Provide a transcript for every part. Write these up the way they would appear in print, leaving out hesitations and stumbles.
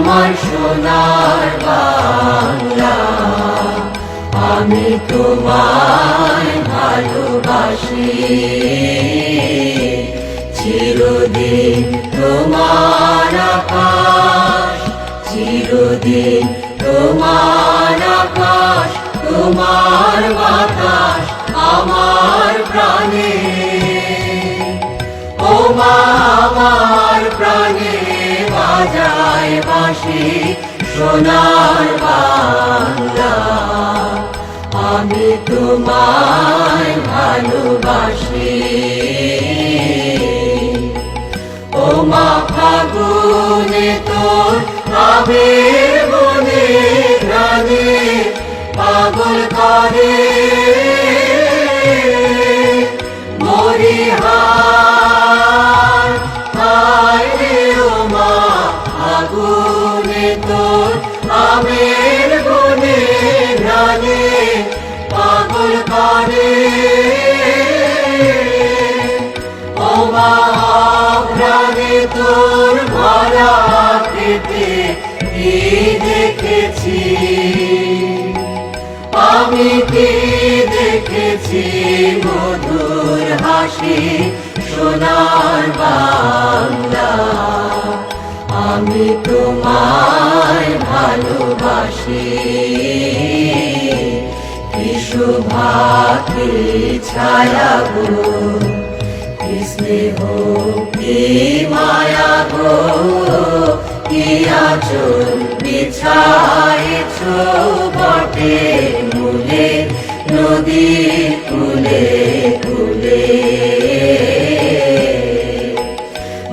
আমার সোনার বাংলা, আমি তোমায় ভালোবাসি। চিরদিন তোমার আকাশ, চিরদিন তোমার আকাশ, তোমার বাতাস আমার প্রাণে। ও মা আমার প্রাণে বাজায় বাঁশি সোনার বাংলা, আমি তোমায় ভালোবাসি। ও মা ফাগুনে তোর আবির বনে ঘ্রাণে পাগল করে মরিহার। হায় রে ও মা ফাগুনে তোর আবির বনে ঘ্রাণে পাগল করে। ও মা ঘ্রাণে তোর ভরা পেটে কি দেখেছি, আমি কি দেখেছি মধুর হাসি সোনার বাংলা, আমি তোমায় ভালোবাসি। কি শোভা কি ছায়া গো, কি স্নেহ কি মায়া গো, কি আঁচল বিছায়েছ বটে মূলে নদীর কূলে কূলে।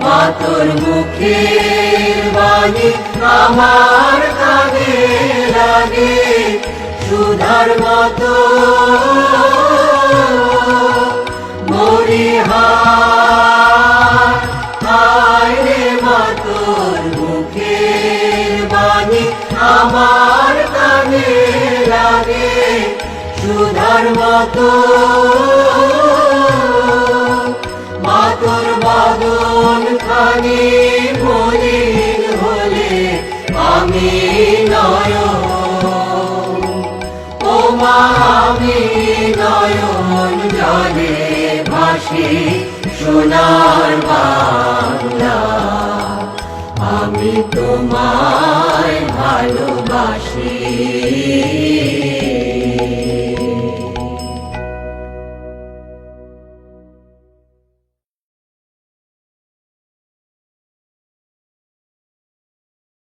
মা তোর মুখের বাণী আমার কানে লাগে সুধার মতো মরিহার। হায় রে মা তোর মুখের বাণী আমার কানে লাগে সুধার মতো। মা তোর বদন খানি মলিন হলে আমি নয়ন, ও মা আমি নয়ন জলে ভাসি সোনার বাংলা,